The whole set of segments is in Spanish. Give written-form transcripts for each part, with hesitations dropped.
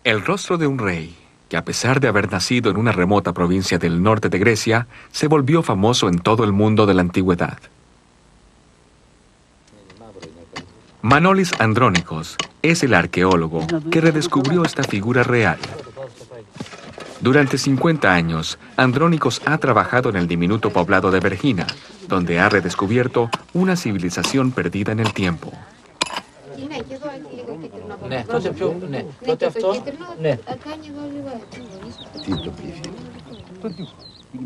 El rostro de un rey, que a pesar de haber nacido en una remota provincia del norte de Grecia, se volvió famoso en todo el mundo de la antigüedad. Manolis Andrónicos es el arqueólogo que redescubrió esta figura real. Durante 50 años, Andrónicos ha trabajado en el diminuto poblado de Vergina, donde ha redescubierto una civilización perdida en el tiempo.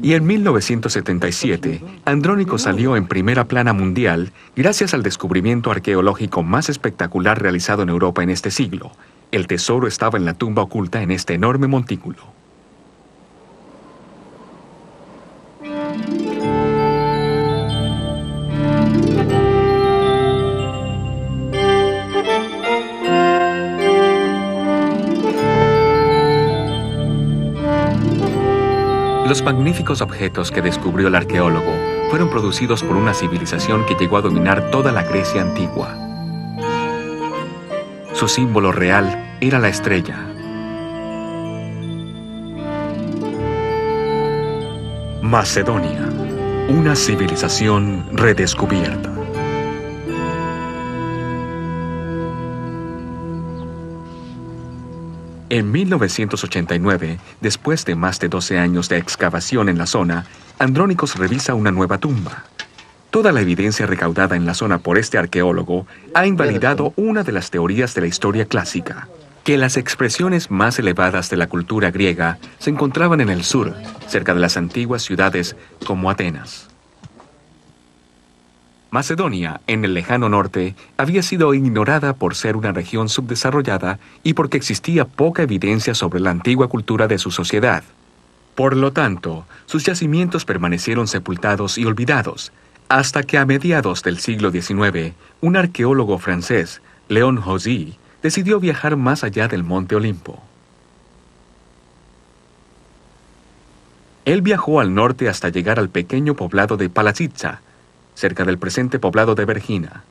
Y en 1977, Andrónicos salió en primera plana mundial gracias al descubrimiento arqueológico más espectacular realizado en Europa en este siglo. El tesoro estaba en la tumba oculta en este enorme montículo. Los magníficos objetos que descubrió el arqueólogo fueron producidos por una civilización que llegó a dominar toda la Grecia antigua. Su símbolo real era la estrella. Macedonia, una civilización redescubierta. En 1989, después de más de 12 años de excavación en la zona, Andrónicos revisa una nueva tumba. Toda la evidencia recaudada en la zona por este arqueólogo ha invalidado una de las teorías de la historia clásica, que las expresiones más elevadas de la cultura griega se encontraban en el sur, cerca de las antiguas ciudades como Atenas. Macedonia, en el lejano norte, había sido ignorada por ser una región subdesarrollada y porque existía poca evidencia sobre la antigua cultura de su sociedad. Por lo tanto, sus yacimientos permanecieron sepultados y olvidados, hasta que a mediados del siglo XIX, un arqueólogo francés, Léon Haussy, decidió viajar más allá del Monte Olimpo. Él viajó al norte hasta llegar al pequeño poblado de Palazica, cerca del presente poblado de Vergina.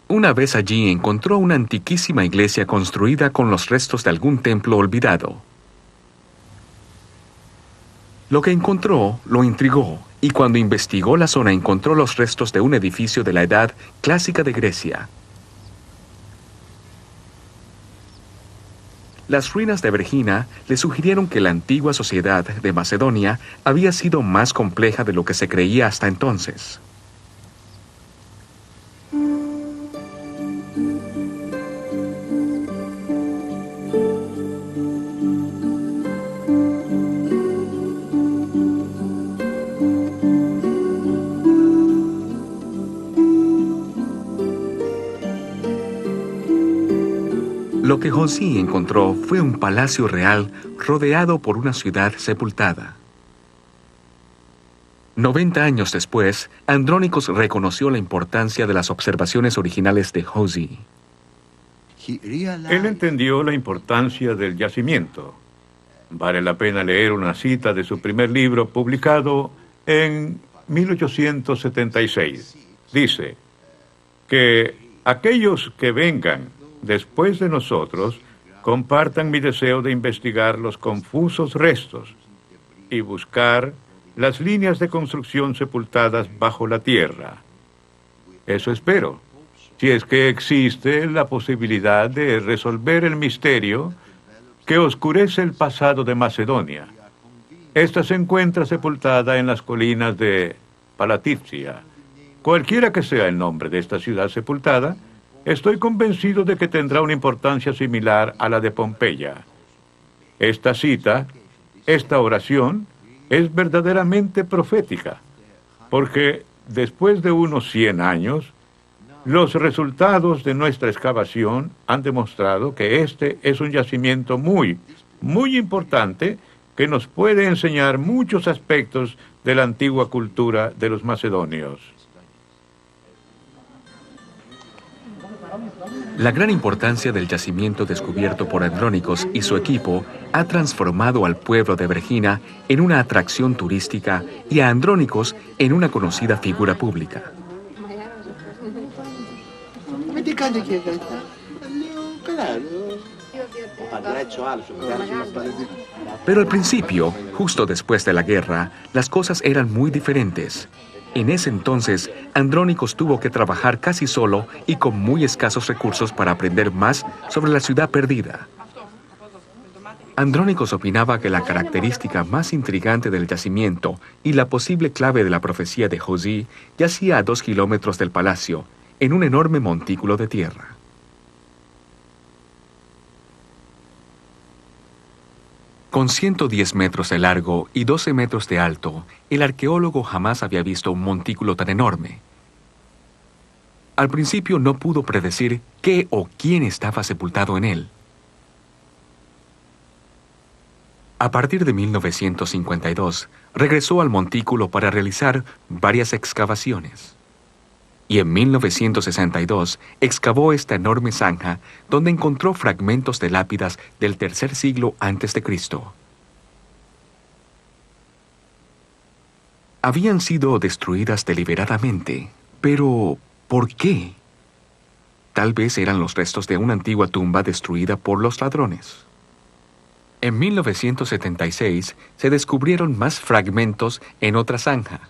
Una vez allí encontró una antiquísima iglesia construida con los restos de algún templo olvidado. Lo que encontró lo intrigó, y cuando investigó la zona encontró los restos de un edificio de la edad clásica de Grecia. Las ruinas de Vergina le sugirieron que la antigua sociedad de Macedonia había sido más compleja de lo que se creía hasta entonces. Lo que Haussy encontró fue un palacio real rodeado por una ciudad sepultada. 90 años después, Andrónicos reconoció la importancia de las observaciones originales de Haussy. Él entendió la importancia del yacimiento. Vale la pena leer una cita de su primer libro publicado en 1876. Dice que aquellos que vengan después de nosotros compartan mi deseo de investigar los confusos restos y buscar las líneas de construcción sepultadas bajo la tierra. Eso espero, si es que existe la posibilidad de resolver el misterio que oscurece el pasado de Macedonia. Esta se encuentra sepultada en las colinas de Palazica. Cualquiera que sea el nombre de esta ciudad sepultada, estoy convencido de que tendrá una importancia similar a la de Pompeya. Esta cita, esta oración, es verdaderamente profética, porque después de unos 100 años, los resultados de nuestra excavación han demostrado que este es un yacimiento muy importante que nos puede enseñar muchos aspectos de la antigua cultura de los macedonios. La gran importancia del yacimiento descubierto por Andrónicos y su equipo ha transformado al pueblo de Vergina en una atracción turística y a Andrónicos en una conocida figura pública. Pero al principio, justo después de la guerra, las cosas eran muy diferentes. En ese entonces, Andrónicos tuvo que trabajar casi solo y con muy escasos recursos para aprender más sobre la ciudad perdida. Andrónicos opinaba que la característica más intrigante del yacimiento y la posible clave de la profecía de José yacía a 2 kilómetros del palacio, en un enorme montículo de tierra. Con 110 metros de largo y 12 metros de alto, el arqueólogo jamás había visto un montículo tan enorme. Al principio no pudo predecir qué o quién estaba sepultado en él. A partir de 1952, regresó al montículo para realizar varias excavaciones. Y en 1962 excavó esta enorme zanja donde encontró fragmentos de lápidas del tercer siglo antes de Cristo. Habían sido destruidas deliberadamente, pero ¿por qué? Tal vez eran los restos de una antigua tumba destruida por los ladrones. En 1976 se descubrieron más fragmentos en otra zanja,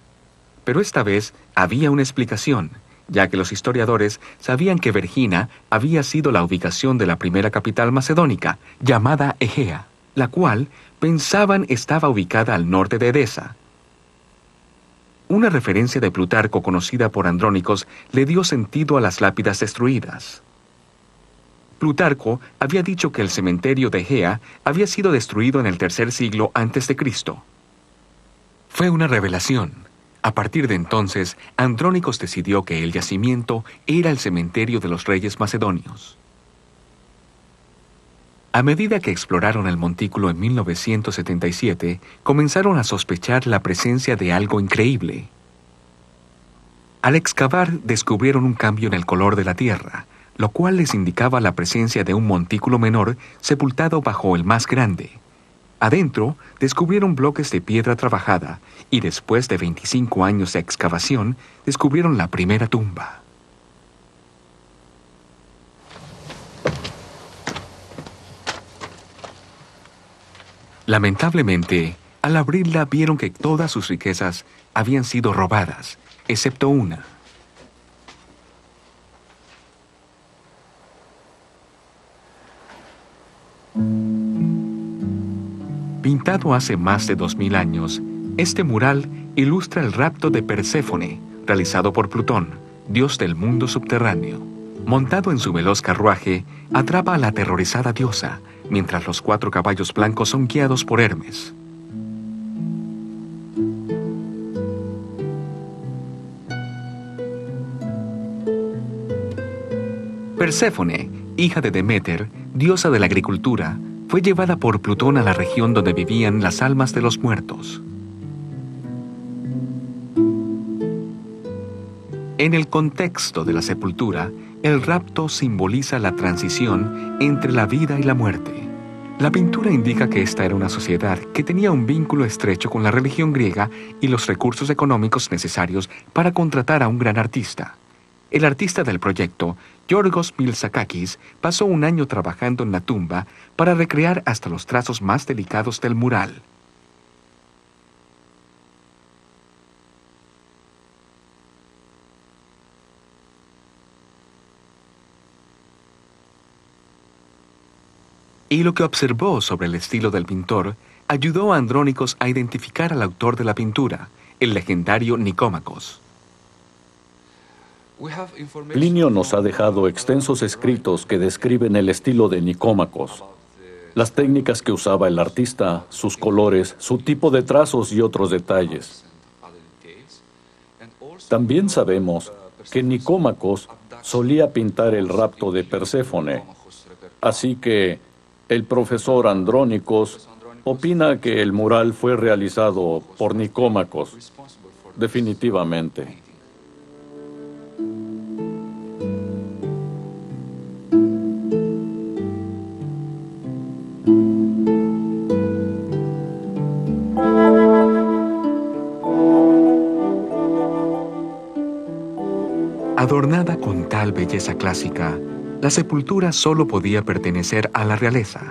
pero esta vez había una explicación, ya que los historiadores sabían que Vergina había sido la ubicación de la primera capital macedónica, llamada Egea, la cual pensaban estaba ubicada al norte de Edesa. Una referencia de Plutarco conocida por Andrónicos le dio sentido a las lápidas destruidas. Plutarco había dicho que el cementerio de Egea había sido destruido en el tercer siglo antes de Cristo. Fue una revelación. A partir de entonces, Andrónicos decidió que el yacimiento era el cementerio de los reyes macedonios. A medida que exploraron el montículo en 1977, comenzaron a sospechar la presencia de algo increíble. Al excavar, descubrieron un cambio en el color de la tierra, lo cual les indicaba la presencia de un montículo menor sepultado bajo el más grande. Adentro, descubrieron bloques de piedra trabajada y después de 25 años de excavación, descubrieron la primera tumba. Lamentablemente, al abrirla vieron que todas sus riquezas habían sido robadas, excepto una. Pintado hace más de 2000 años, este mural ilustra el rapto de Perséfone, realizado por Plutón, dios del mundo subterráneo. Montado en su veloz carruaje, atrapa a la aterrorizada diosa, mientras los 4 caballos blancos son guiados por Hermes. Perséfone, hija de Deméter, diosa de la agricultura, fue llevada por Plutón a la región donde vivían las almas de los muertos. En el contexto de la sepultura, el rapto simboliza la transición entre la vida y la muerte. La pintura indica que esta era una sociedad que tenía un vínculo estrecho con la religión griega y los recursos económicos necesarios para contratar a un gran artista. El artista del proyecto, Yorgos Milzakakis, pasó un año trabajando en la tumba para recrear hasta los trazos más delicados del mural. Y lo que observó sobre el estilo del pintor ayudó a Andrónicos a identificar al autor de la pintura, el legendario Nicómacos. Plinio nos ha dejado extensos escritos que describen el estilo de Nicómacos, las técnicas que usaba el artista, sus colores, su tipo de trazos y otros detalles. También sabemos que Nicómacos solía pintar el rapto de Perséfone, así que el profesor Andrónicos opina que el mural fue realizado por Nicómacos, definitivamente. Adornada con tal belleza clásica, La sepultura solo podía pertenecer a la realeza.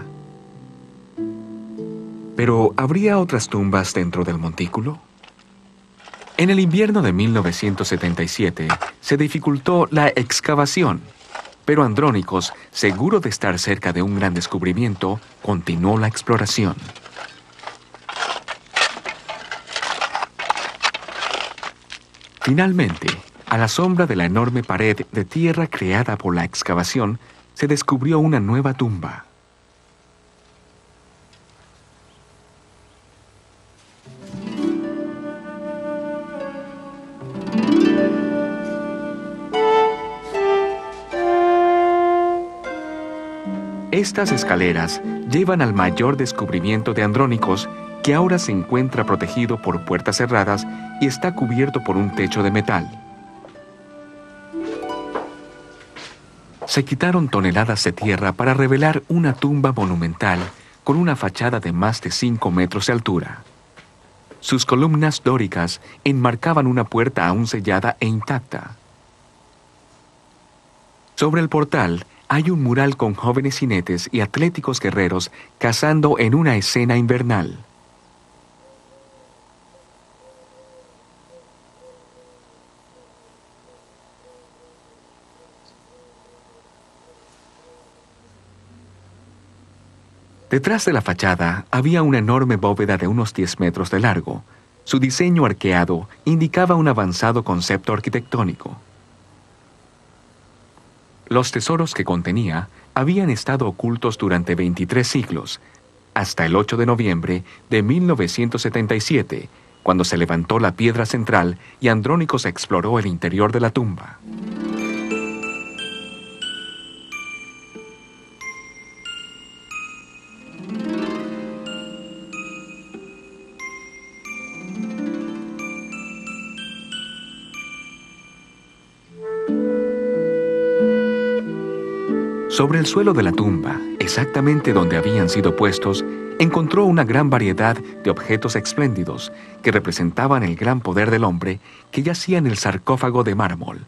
Pero, ¿habría otras tumbas dentro del montículo? En el invierno de 1977 se dificultó la excavación, pero Andrónicos, seguro de estar cerca de un gran descubrimiento, continuó la exploración. Finalmente, a la sombra de la enorme pared de tierra creada por la excavación, se descubrió una nueva tumba. Estas escaleras llevan al mayor descubrimiento de Andrónicos, que ahora se encuentra protegido por puertas cerradas y está cubierto por un techo de metal. Se quitaron toneladas de tierra para revelar una tumba monumental con una fachada de más de 5 metros de altura. Sus columnas dóricas enmarcaban una puerta aún sellada e intacta. Sobre el portal hay un mural con jóvenes jinetes y atléticos guerreros cazando en una escena invernal. Detrás de la fachada había una enorme bóveda de unos 10 metros de largo. Su diseño arqueado indicaba un avanzado concepto arquitectónico. Los tesoros que contenía habían estado ocultos durante 23 siglos, hasta el 8 de noviembre de 1977, cuando se levantó la piedra central y Andrónicos exploró el interior de la tumba. Sobre el suelo de la tumba, exactamente donde habían sido puestos, encontró una gran variedad de objetos espléndidos que representaban el gran poder del hombre que yacía en el sarcófago de mármol.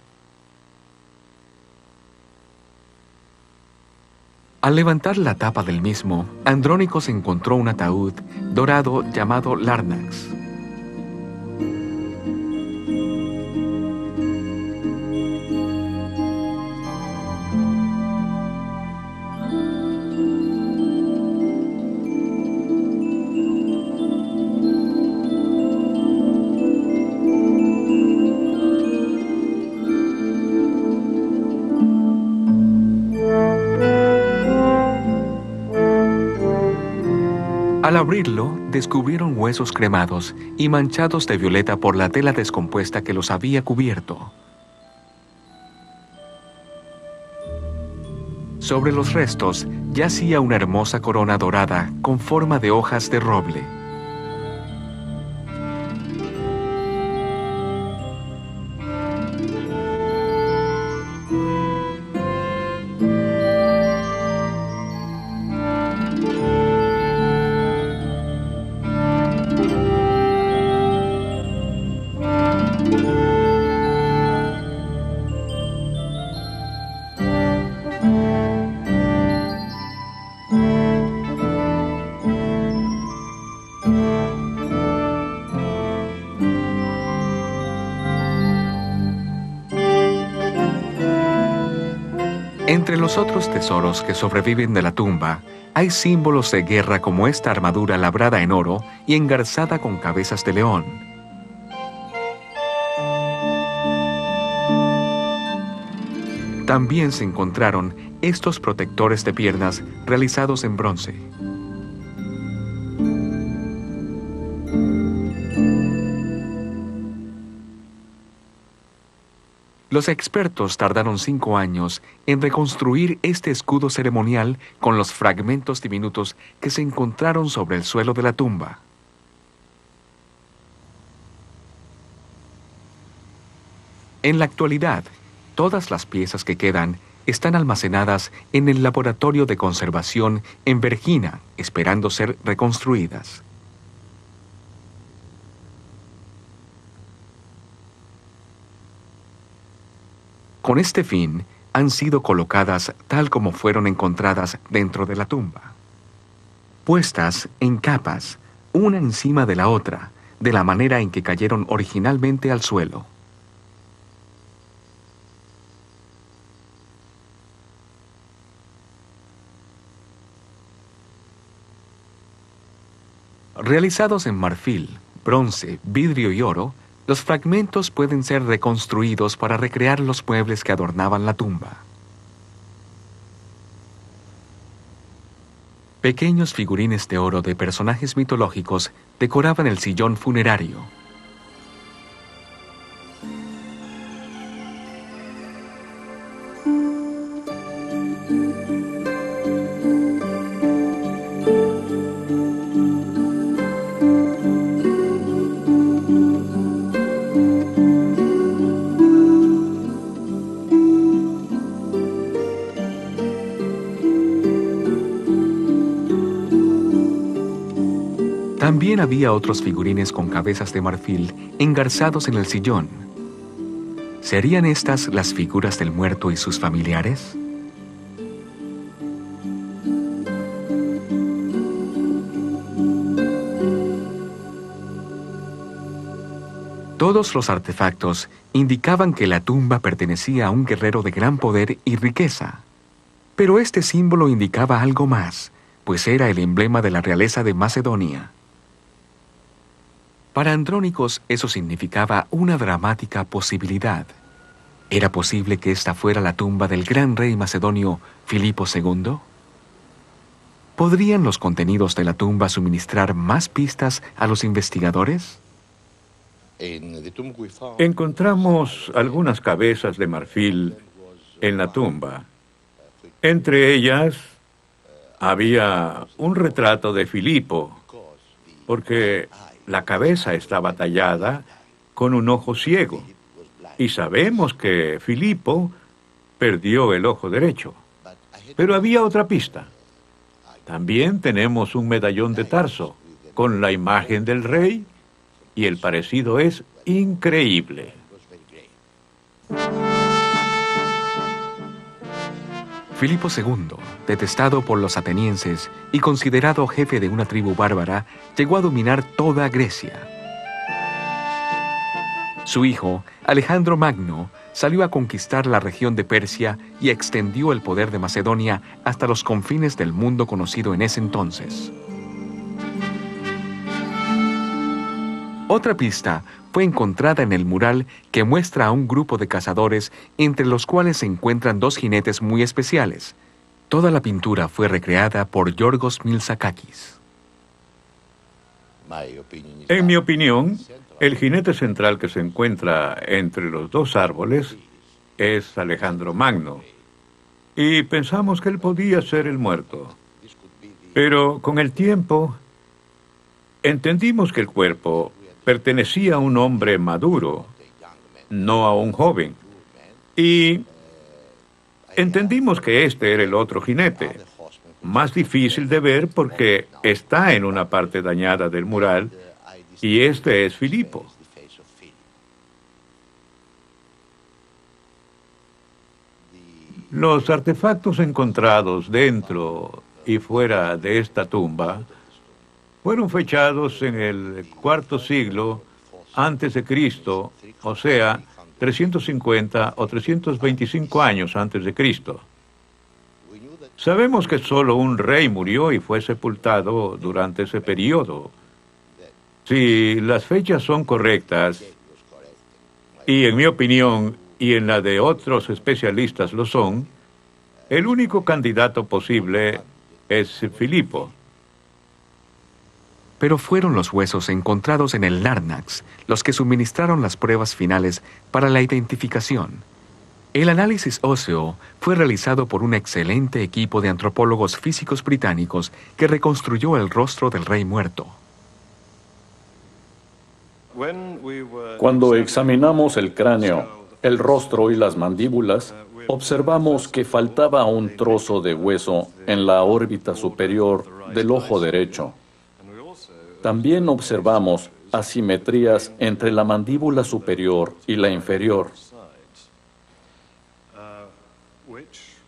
Al levantar la tapa del mismo, Andrónicos encontró un ataúd dorado llamado Larnax. Al abrirlo, descubrieron huesos cremados y manchados de violeta por la tela descompuesta que los había cubierto. Sobre los restos yacía una hermosa corona dorada con forma de hojas de roble. Entre los otros tesoros que sobreviven de la tumba, hay símbolos de guerra como esta armadura labrada en oro y engarzada con cabezas de león. También se encontraron estos protectores de piernas realizados en bronce. Los expertos tardaron 5 años en reconstruir este escudo ceremonial con los fragmentos diminutos que se encontraron sobre el suelo de la tumba. En la actualidad, todas las piezas que quedan están almacenadas en el Laboratorio de Conservación en Vergina, esperando ser reconstruidas. Con este fin, han sido colocadas tal como fueron encontradas dentro de la tumba, puestas en capas, una encima de la otra, de la manera en que cayeron originalmente al suelo. Realizados en marfil, bronce, vidrio y oro, los fragmentos pueden ser reconstruidos para recrear los muebles que adornaban la tumba. Pequeños figurines de oro de personajes mitológicos decoraban el sillón funerario. También había otros figurines con cabezas de marfil engarzados en el sillón. ¿Serían estas las figuras del muerto y sus familiares? Todos los artefactos indicaban que la tumba pertenecía a un guerrero de gran poder y riqueza. Pero este símbolo indicaba algo más, pues era el emblema de la realeza de Macedonia. Para Andrónicos eso significaba una dramática posibilidad. ¿Era posible que esta fuera la tumba del gran rey macedonio Filipo II? ¿Podrían los contenidos de la tumba suministrar más pistas a los investigadores? Encontramos algunas cabezas de marfil en la tumba. Entre ellas había un retrato de Filipo, porque la cabeza estaba tallada con un ojo ciego, y sabemos que Filipo perdió el ojo derecho. Pero había otra pista. También tenemos un medallón de Tarso con la imagen del rey, y el parecido es increíble. Filipo II, detestado por los atenienses y considerado jefe de una tribu bárbara, llegó a dominar toda Grecia. Su hijo, Alejandro Magno, salió a conquistar la región de Persia y extendió el poder de Macedonia hasta los confines del mundo conocido en ese entonces. Otra pista fue encontrada en el mural que muestra a un grupo de cazadores entre los cuales se encuentran dos jinetes muy especiales. Toda la pintura fue recreada por Yorgos Milsakakis. En mi opinión, el jinete central que se encuentra entre los dos árboles es Alejandro Magno, y pensamos que él podía ser el muerto. Pero con el tiempo, entendimos que el cuerpo pertenecía a un hombre maduro, no a un joven. Y entendimos que este era el otro jinete, más difícil de ver porque está en una parte dañada del mural, y este es Filipo. Los artefactos encontrados dentro y fuera de esta tumba fueron fechados en el cuarto siglo antes de Cristo, o sea, 350 o 325 años antes de Cristo. Sabemos que solo un rey murió y fue sepultado durante ese periodo. Si las fechas son correctas, y en mi opinión y en la de otros especialistas lo son, el único candidato posible es Filipo. Pero fueron los huesos encontrados en el Larnax los que suministraron las pruebas finales para la identificación. El análisis óseo fue realizado por un excelente equipo de antropólogos físicos británicos que reconstruyó el rostro del rey muerto. Cuando examinamos el cráneo, el rostro y las mandíbulas, observamos que faltaba un trozo de hueso en la órbita superior del ojo derecho. También observamos asimetrías entre la mandíbula superior y la inferior.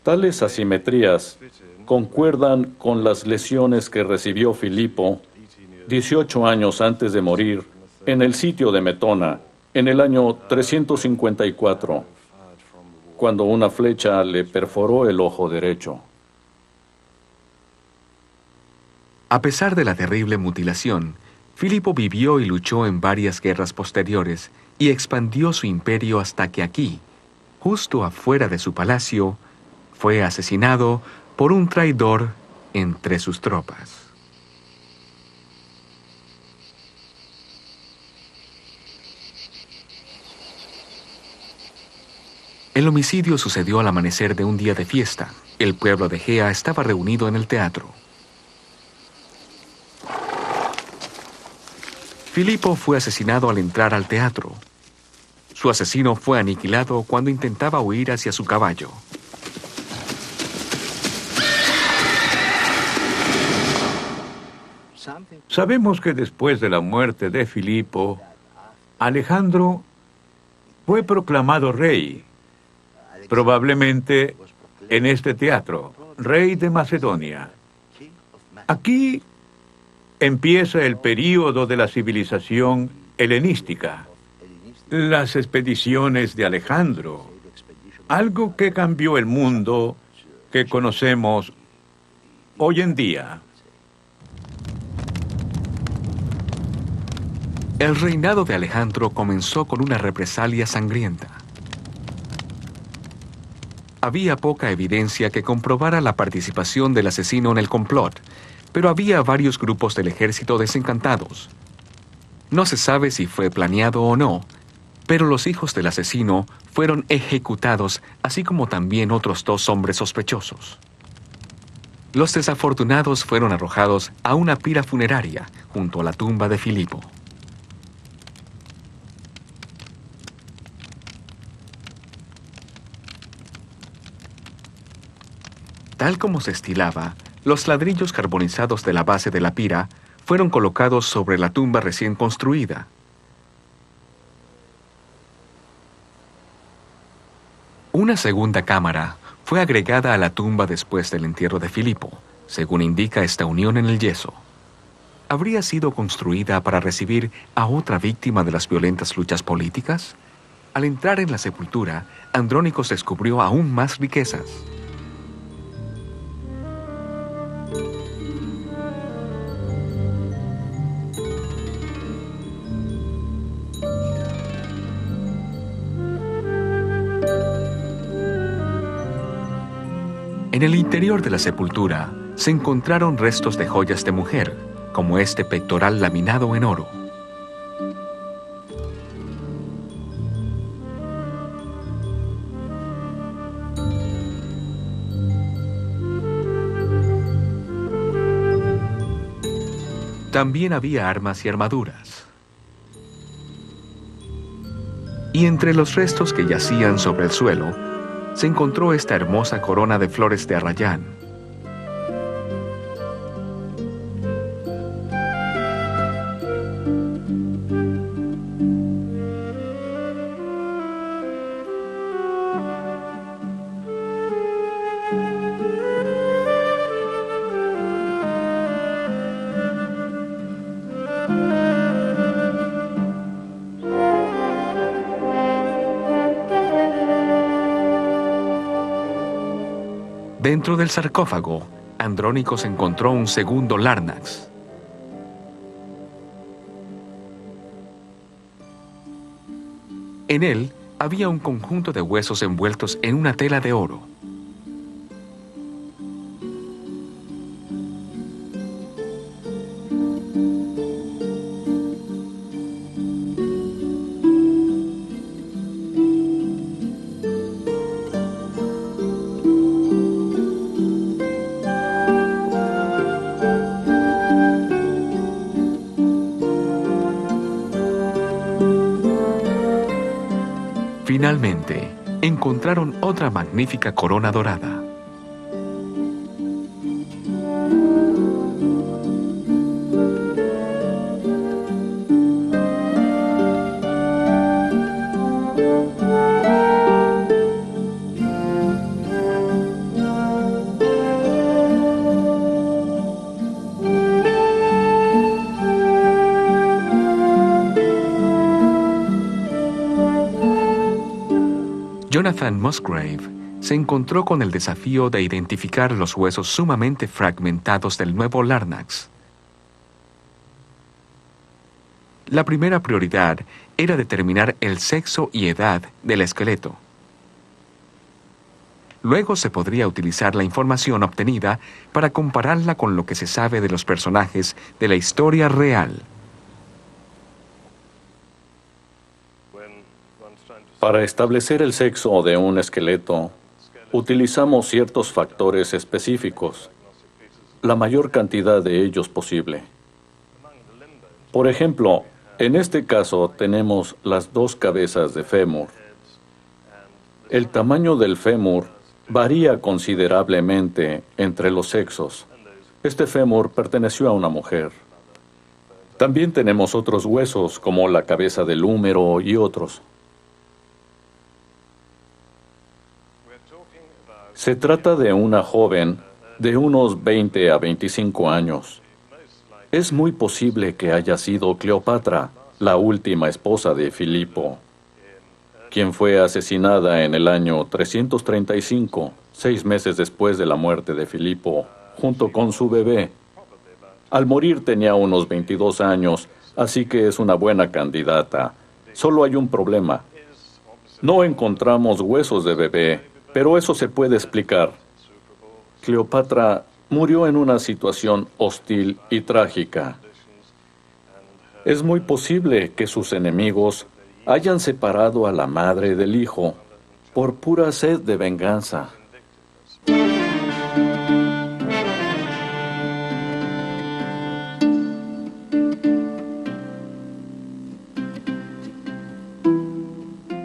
Tales asimetrías concuerdan con las lesiones que recibió Filipo 18 años antes de morir en el sitio de Metona, en el año 354, cuando una flecha le perforó el ojo derecho. A pesar de la terrible mutilación, Filipo vivió y luchó en varias guerras posteriores y expandió su imperio hasta que aquí, justo afuera de su palacio, fue asesinado por un traidor entre sus tropas. El homicidio sucedió al amanecer de un día de fiesta. El pueblo de Gea estaba reunido en el teatro. Filipo fue asesinado al entrar al teatro. Su asesino fue aniquilado cuando intentaba huir hacia su caballo. Sabemos que después de la muerte de Filipo, Alejandro fue proclamado rey, probablemente en este teatro, rey de Macedonia. Aquí empieza el período de la civilización helenística, las expediciones de Alejandro, algo que cambió el mundo que conocemos hoy en día. El reinado de Alejandro comenzó con una represalia sangrienta. Había poca evidencia que comprobara la participación del asesino en el complot, pero había varios grupos del ejército desencantados. No se sabe si fue planeado o no, pero los hijos del asesino fueron ejecutados, así como también otros 2 hombres sospechosos. Los desafortunados fueron arrojados a una pira funeraria junto a la tumba de Filipo. Tal como se estilaba, los ladrillos carbonizados de la base de la pira fueron colocados sobre la tumba recién construida. Una segunda cámara fue agregada a la tumba después del entierro de Filipo, según indica esta unión en el yeso. ¿Habría sido construida para recibir a otra víctima de las violentas luchas políticas? Al entrar en la sepultura, Andrónicos descubrió aún más riquezas. En el interior de la sepultura se encontraron restos de joyas de mujer, como este pectoral laminado en oro. También había armas y armaduras. Y entre los restos que yacían sobre el suelo, se encontró esta hermosa corona de flores de arrayán. Dentro del sarcófago, Andrónicos encontró un segundo Larnax. En él había un conjunto de huesos envueltos en una tela de oro. Finalmente, encontraron otra magnífica corona dorada. Jonathan Musgrave se encontró con el desafío de identificar los huesos sumamente fragmentados del nuevo Larnax. La primera prioridad era determinar el sexo y edad del esqueleto. Luego se podría utilizar la información obtenida para compararla con lo que se sabe de los personajes de la historia real. Para establecer el sexo de un esqueleto, utilizamos ciertos factores específicos, la mayor cantidad de ellos posible. Por ejemplo, en este caso tenemos las dos cabezas de fémur. El tamaño del fémur varía considerablemente entre los sexos. Este fémur perteneció a una mujer. También tenemos otros huesos como la cabeza del húmero y otros. Se trata de una joven de unos 20 a 25 años. Es muy posible que haya sido Cleopatra, la última esposa de Filipo, quien fue asesinada en el año 335, 6 meses después de la muerte de Filipo, junto con su bebé. Al morir tenía unos 22 años, así que es una buena candidata. Solo hay un problema. No encontramos huesos de bebé, pero eso se puede explicar. Cleopatra murió en una situación hostil y trágica. Es muy posible que sus enemigos hayan separado a la madre del hijo por pura sed de venganza.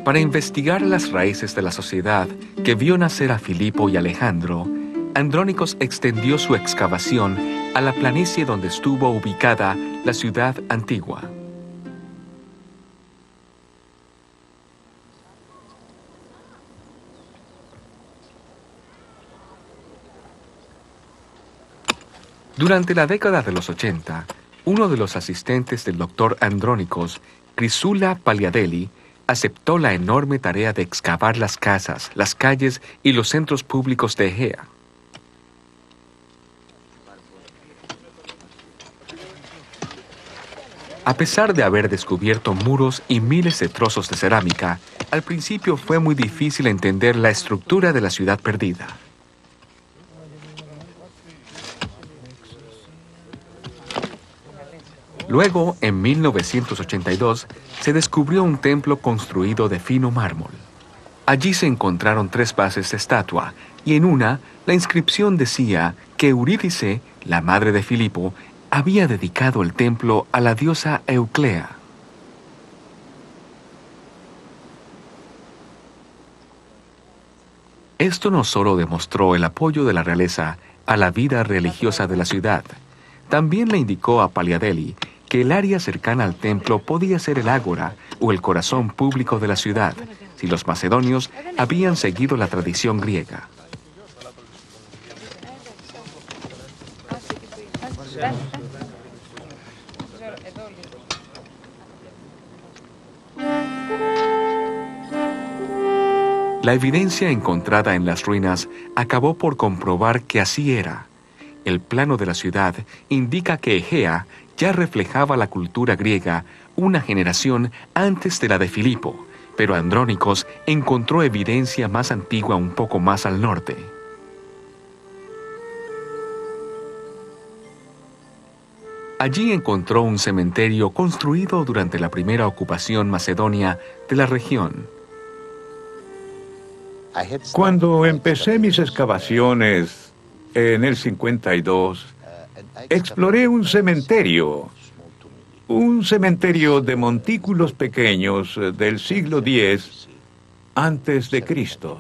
Para investigar las raíces de la sociedad que vio nacer a Filipo y Alejandro, Andrónicos extendió su excavación a la planicie donde estuvo ubicada la ciudad antigua. Durante la década de los 80, uno de los asistentes del doctor Andrónicos, Chrysula Paliadeli, aceptó la enorme tarea de excavar las casas, las calles y los centros públicos de Egea. A pesar de haber descubierto muros y miles de trozos de cerámica, al principio fue muy difícil entender la estructura de la ciudad perdida. Luego, en 1982, se descubrió un templo construido de fino mármol. Allí se encontraron 3 bases de estatua, y en una, la inscripción decía que Eurídice, la madre de Filipo, había dedicado el templo a la diosa Euclea. Esto no solo demostró el apoyo de la realeza a la vida religiosa de la ciudad, también le indicó a Paliadeli que el área cercana al templo podía ser el ágora o el corazón público de la ciudad, si los macedonios habían seguido la tradición griega. La evidencia encontrada en las ruinas acabó por comprobar que así era. El plano de la ciudad indica que Egea ya reflejaba la cultura griega una generación antes de la de Filipo, pero Andrónicos encontró evidencia más antigua un poco más al norte. Allí encontró un cementerio construido durante la primera ocupación macedonia de la región. Cuando empecé mis excavaciones en el 52, exploré un cementerio de montículos pequeños del siglo X antes de Cristo.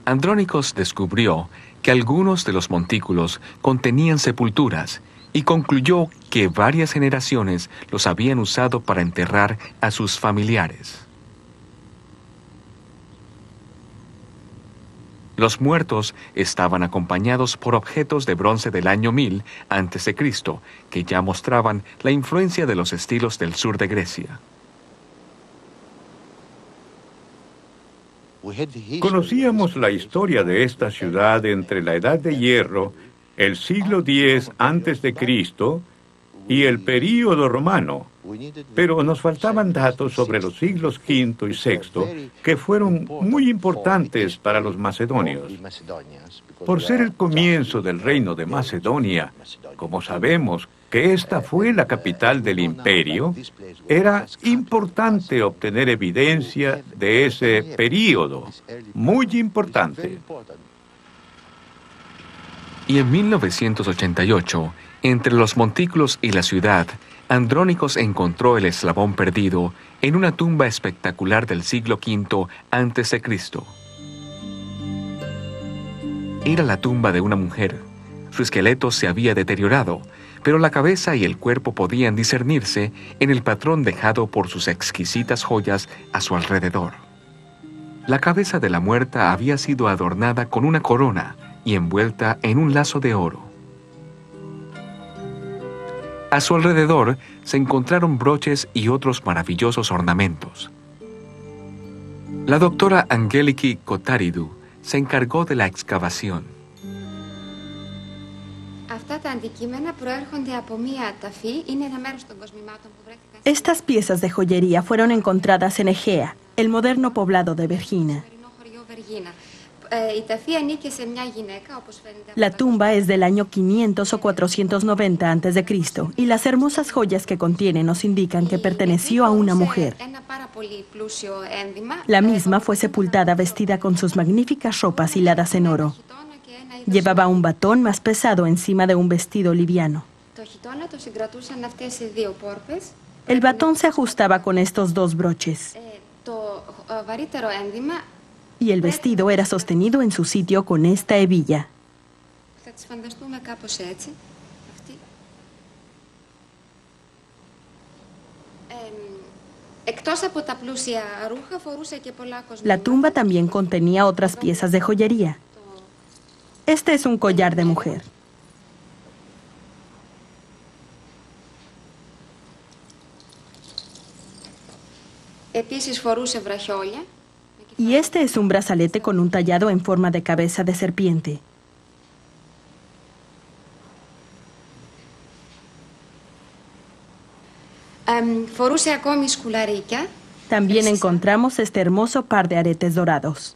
Andrónicos descubrió que algunos de los montículos contenían sepulturas y concluyó que varias generaciones los habían usado para enterrar a sus familiares. Los muertos estaban acompañados por objetos de bronce del año 1000 a.C., que ya mostraban la influencia de los estilos del sur de Grecia. Conocíamos la historia de esta ciudad entre la Edad de Hierro, el siglo X antes de Cristo y el período romano, pero nos faltaban datos sobre los siglos V y VI que fueron muy importantes para los macedonios. Por ser el comienzo del reino de Macedonia, como sabemos que esta fue la capital del imperio, era importante obtener evidencia de ese período, muy importante. Y en 1988, entre los montículos y la ciudad, Andrónicos encontró el eslabón perdido en una tumba espectacular del siglo V a.C. Era la tumba de una mujer. Su esqueleto se había deteriorado, pero la cabeza y el cuerpo podían discernirse en el patrón dejado por sus exquisitas joyas a su alrededor. La cabeza de la muerta había sido adornada con una corona y envuelta en un lazo de oro. A su alrededor se encontraron broches y otros maravillosos ornamentos. La doctora Angeliki Kotaridou se encargó de la excavación. Estas piezas de joyería fueron encontradas en Egea, el moderno poblado de Vergina. La tumba es del año 500 o 490 a.C. y las hermosas joyas que contiene nos indican que perteneció a una mujer. La misma fue sepultada vestida con sus magníficas ropas hiladas en oro. Llevaba un batón más pesado encima de un vestido liviano. El batón se ajustaba con estos dos broches. Y el vestido era sostenido en su sitio con esta hebilla. La tumba también contenía otras piezas de joyería. Este es un collar de mujer. Y este es un brazalete con un tallado en forma de cabeza de serpiente. También encontramos este hermoso par de aretes dorados.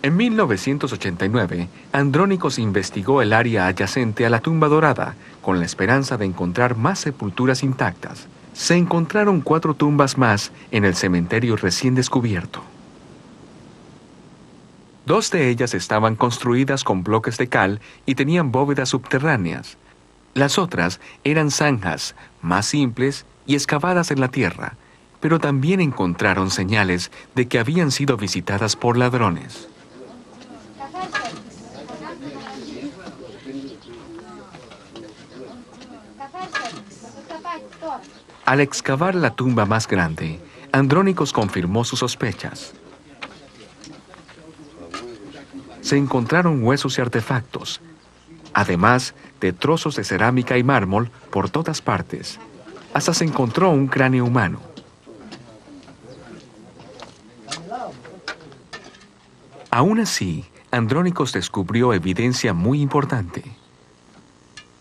En 1989, Andrónicos investigó el área adyacente a la tumba dorada, con la esperanza de encontrar más sepulturas intactas. Se encontraron 4 tumbas más en el cementerio recién descubierto. 2 de ellas estaban construidas con bloques de cal y tenían bóvedas subterráneas. Las otras eran zanjas, más simples y excavadas en la tierra, pero también encontraron señales de que habían sido visitadas por ladrones. Al excavar la tumba más grande, Andrónicos confirmó sus sospechas. Se encontraron huesos y artefactos, además de trozos de cerámica y mármol por todas partes. Hasta se encontró un cráneo humano. Aún así, Andrónicos descubrió evidencia muy importante.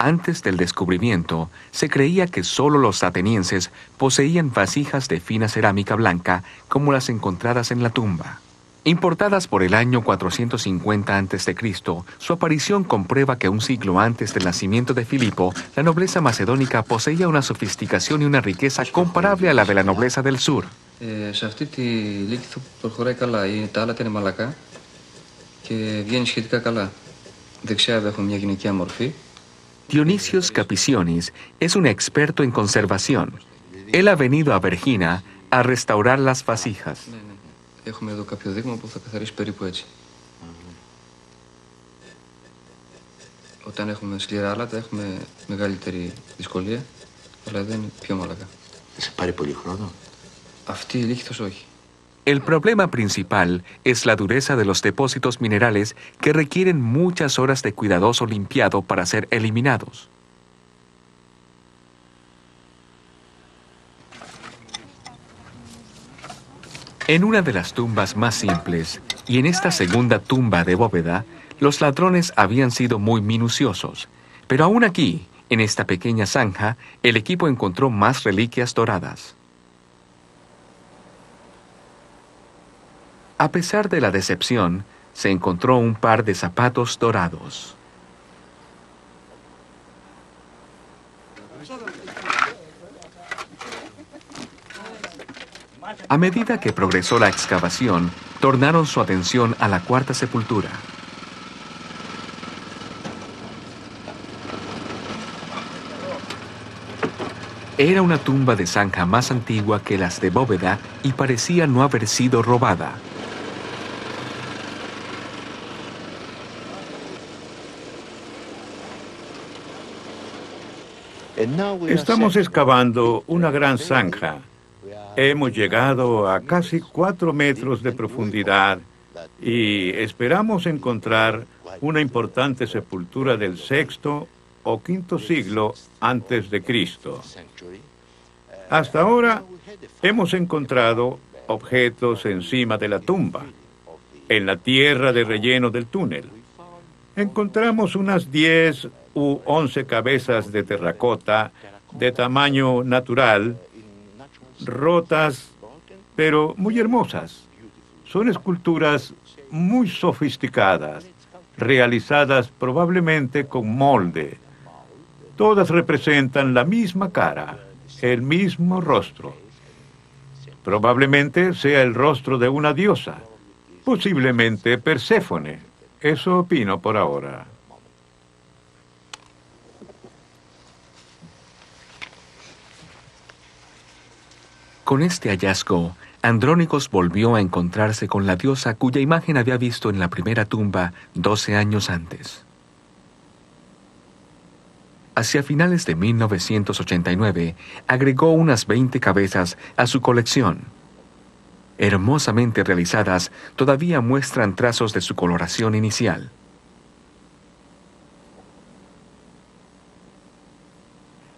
Antes del descubrimiento, se creía que solo los atenienses poseían vasijas de fina cerámica blanca como las encontradas en la tumba. Importadas por el año 450 a.C., su aparición comprueba que un siglo antes del nacimiento de Filipo, la nobleza macedónica poseía una sofisticación y una riqueza comparable a la de la nobleza del sur. Σε αυτή τη λύκηθο προχωράει καλά. Τα άλλα είναι μαλακά και βγαίνει σχετικά καλά. Δεξιά έχουμε μια γυναικεία μορφή. Dionisios Capicionis es un experto en conservación. Él ha venido a Vergina a restaurar las vasijas. Έχουμε εδώ κάποιο δείγμα που θα καθαρίσει περίπου έτσι. Όταν έχουμε σκληρά άλατα έχουμε μεγαλύτερη δυσκολία, αλλά εδώ είναι πιο μαλακά. Σε πάρει πολύ χρόνο. Αυτή η λύκηθος όχι. El problema principal es la dureza de los depósitos minerales que requieren muchas horas de cuidadoso limpiado para ser eliminados. En una de las tumbas más simples, y en esta segunda tumba de bóveda, los ladrones habían sido muy minuciosos. Pero aún aquí, en esta pequeña zanja, el equipo encontró más reliquias doradas. A pesar de la decepción, se encontró un par de zapatos dorados. A medida que progresó la excavación, tornaron su atención a la cuarta sepultura. Era una tumba de zanja más antigua que las de bóveda y parecía no haber sido robada. Estamos excavando una gran zanja. Hemos llegado a casi 4 metros de profundidad y esperamos encontrar una importante sepultura del sexto o quinto siglo antes de Cristo. Hasta ahora hemos encontrado objetos encima de la tumba, en la tierra de relleno del túnel. Encontramos unas 10 u 11 cabezas de terracota de tamaño natural, rotas, pero muy hermosas. Son esculturas muy sofisticadas, realizadas probablemente con molde. Todas representan la misma cara, el mismo rostro. Probablemente sea el rostro de una diosa, posiblemente Perséfone. Eso opino por ahora. Con este hallazgo, Andrónicos volvió a encontrarse con la diosa cuya imagen había visto en la primera tumba 12 años antes. Hacia finales de 1989, agregó unas 20 cabezas a su colección. Hermosamente realizadas, todavía muestran trazos de su coloración inicial.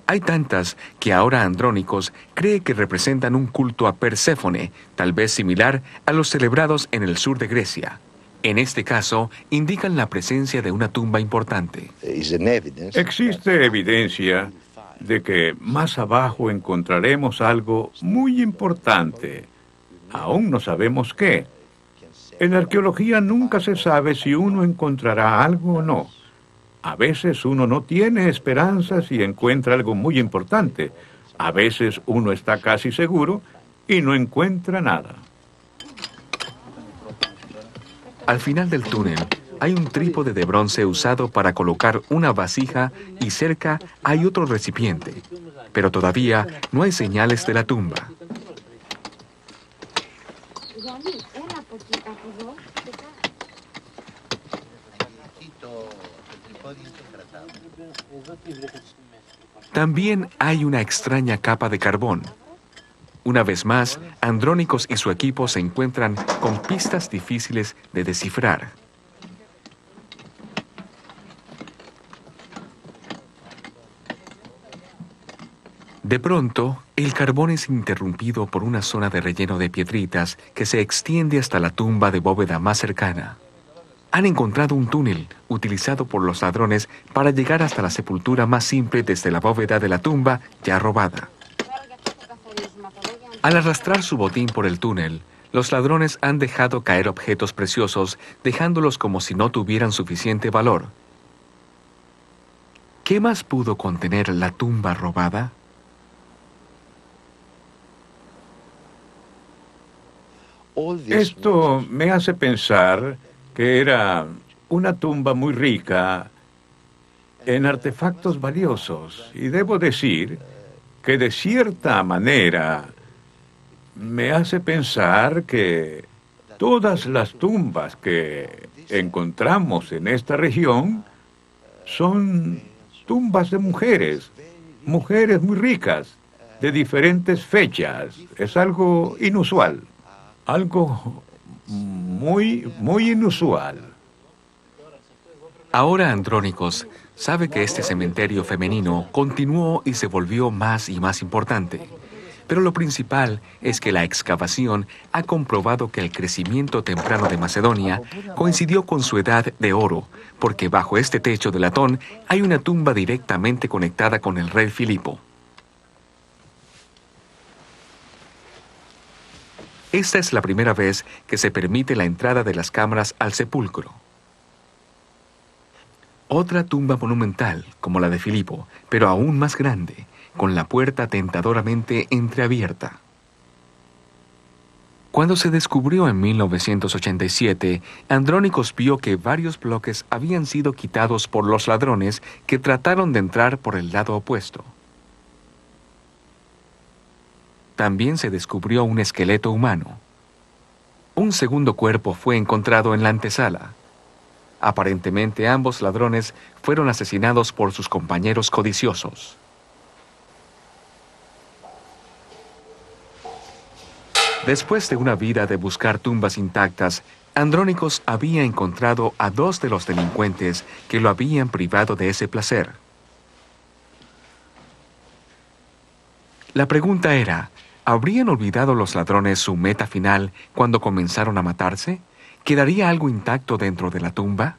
Hay tantas que ahora Andrónicos cree que representan un culto a Perséfone, tal vez similar a los celebrados en el sur de Grecia. En este caso, indican la presencia de una tumba importante. Existe evidencia de que más abajo encontraremos algo muy importante. Aún no sabemos qué. En la arqueología nunca se sabe si uno encontrará algo o no. A veces uno no tiene esperanzas y encuentra algo muy importante. A veces uno está casi seguro y no encuentra nada. Al final del túnel hay un trípode de bronce usado para colocar una vasija y cerca hay otro recipiente. Pero todavía no hay señales de la tumba. También hay una extraña capa de carbón. Una vez más, Andrónicos y su equipo se encuentran con pistas difíciles de descifrar. De pronto, el carbón es interrumpido por una zona de relleno de piedritas que se extiende hasta la tumba de bóveda más cercana. Han encontrado un túnel utilizado por los ladrones para llegar hasta la sepultura más simple desde la bóveda de la tumba ya robada. Al arrastrar su botín por el túnel, los ladrones han dejado caer objetos preciosos, dejándolos como si no tuvieran suficiente valor. ¿Qué más pudo contener la tumba robada? Esto me hace pensar que era una tumba muy rica en artefactos valiosos. Y debo decir que de cierta manera me hace pensar que todas las tumbas que encontramos en esta región son tumbas de mujeres, mujeres muy ricas, de diferentes fechas. Es algo inusual, algo muy inusual. Ahora Andrónicos sabe que este cementerio femenino continuó y se volvió más y más importante. Pero lo principal es que la excavación ha comprobado que el crecimiento temprano de Macedonia coincidió con su edad de oro, porque bajo este techo de latón hay una tumba directamente conectada con el rey Filipo. Esta es la primera vez que se permite la entrada de las cámaras al sepulcro. Otra tumba monumental, como la de Filipo, pero aún más grande, con la puerta tentadoramente entreabierta. Cuando se descubrió en 1987, Andrónicos vio que varios bloques habían sido quitados por los ladrones que trataron de entrar por el lado opuesto. También se descubrió un esqueleto humano. Un segundo cuerpo fue encontrado en la antesala. Aparentemente ambos ladrones fueron asesinados por sus compañeros codiciosos. Después de una vida de buscar tumbas intactas, Andrónicos había encontrado a 2 de los delincuentes que lo habían privado de ese placer. La pregunta era, ¿habrían olvidado los ladrones su meta final cuando comenzaron a matarse? ¿Quedaría algo intacto dentro de la tumba?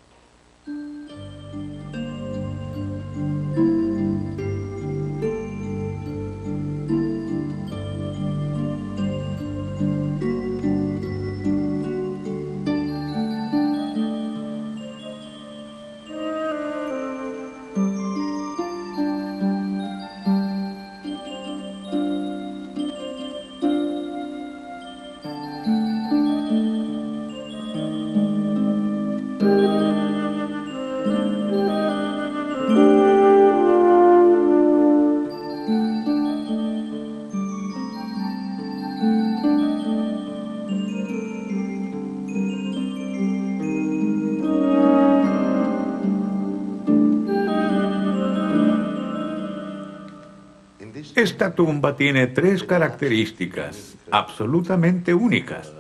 Esta tumba tiene 3 características absolutamente únicas.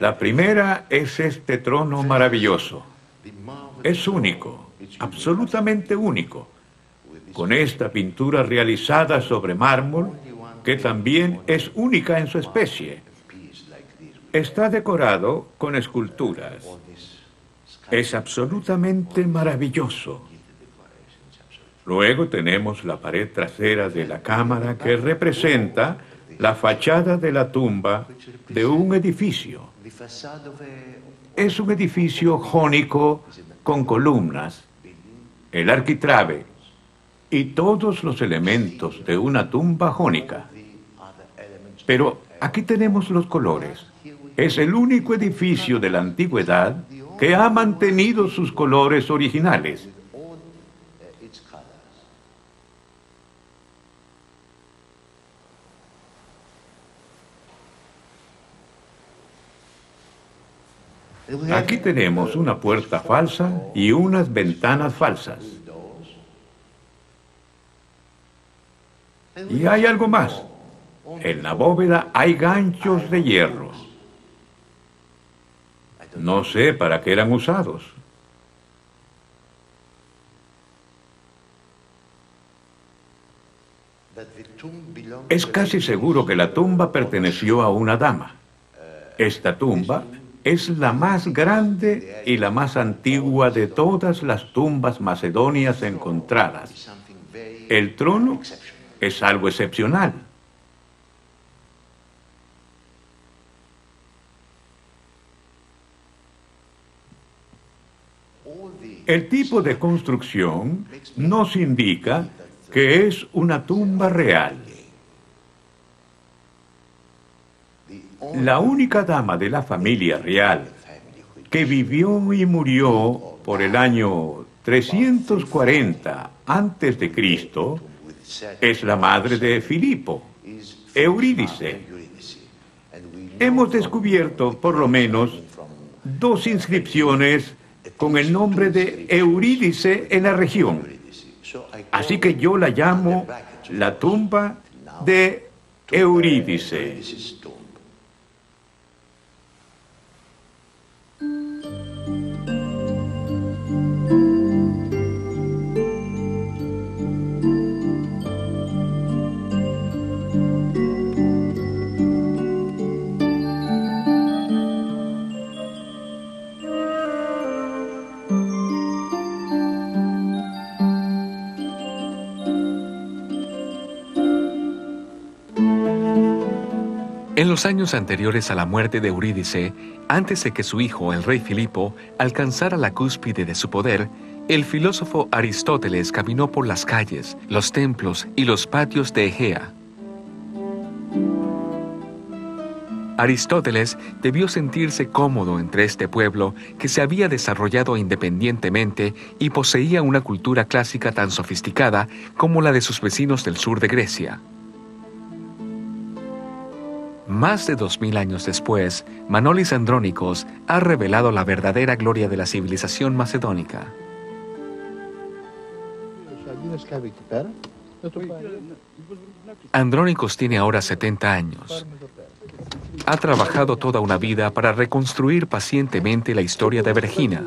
La primera es este trono maravilloso. Es único, absolutamente único, con esta pintura realizada sobre mármol, que también es única en su especie. Está decorado con esculturas. Es absolutamente maravilloso. Luego tenemos la pared trasera de la cámara que representa la fachada de la tumba de un edificio. Es un edificio jónico con columnas, el arquitrabe y todos los elementos de una tumba jónica. Pero aquí tenemos los colores. Es el único edificio de la antigüedad que ha mantenido sus colores originales. Aquí tenemos una puerta falsa y unas ventanas falsas. Y hay algo más. En la bóveda hay ganchos de hierro. No sé para qué eran usados. Es casi seguro que la tumba perteneció a una dama. Esta tumba es la más grande y la más antigua de todas las tumbas macedonias encontradas. El trono es algo excepcional. El tipo de construcción nos indica que es una tumba real. La única dama de la familia real que vivió y murió por el año 340 antes de Cristo es la madre de Filipo, Eurídice. Hemos descubierto por lo menos 2 inscripciones con el nombre de Eurídice en la región. Así que yo la llamo la tumba de Eurídice. En los años anteriores a la muerte de Eurídice, antes de que su hijo, el rey Filipo, alcanzara la cúspide de su poder, el filósofo Aristóteles caminó por las calles, los templos y los patios de Egea. Aristóteles debió sentirse cómodo entre este pueblo que se había desarrollado independientemente y poseía una cultura clásica tan sofisticada como la de sus vecinos del sur de Grecia. Más de 2000 años después, Manolis Andrónicos ha revelado la verdadera gloria de la civilización macedónica. Andrónicos tiene ahora 70 años. Ha trabajado toda una vida para reconstruir pacientemente la historia de Vergina.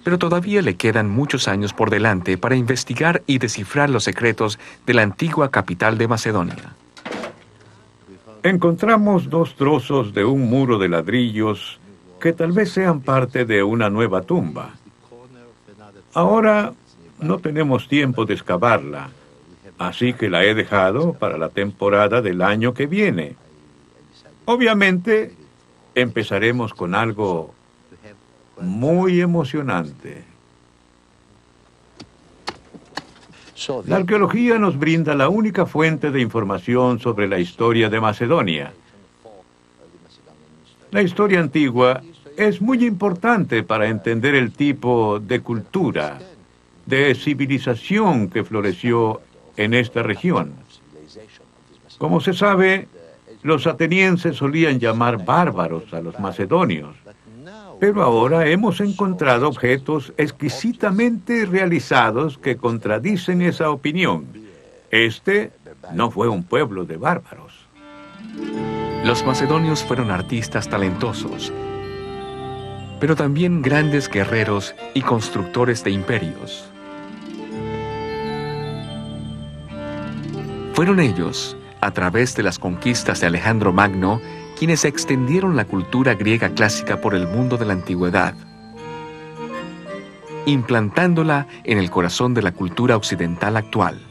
Pero todavía le quedan muchos años por delante para investigar y descifrar los secretos de la antigua capital de Macedonia. Encontramos 2 trozos de un muro de ladrillos que tal vez sean parte de una nueva tumba. Ahora no tenemos tiempo de excavarla, así que la he dejado para la temporada del año que viene. Obviamente, empezaremos con algo muy emocionante. La arqueología nos brinda la única fuente de información sobre la historia de Macedonia. La historia antigua es muy importante para entender el tipo de cultura, de civilización que floreció en esta región. Como se sabe, los atenienses solían llamar bárbaros a los macedonios, pero ahora hemos encontrado objetos exquisitamente realizados que contradicen esa opinión. Este no fue un pueblo de bárbaros. Los macedonios fueron artistas talentosos, pero también grandes guerreros y constructores de imperios. Fueron ellos, a través de las conquistas de Alejandro Magno, quienes extendieron la cultura griega clásica por el mundo de la antigüedad, implantándola en el corazón de la cultura occidental actual.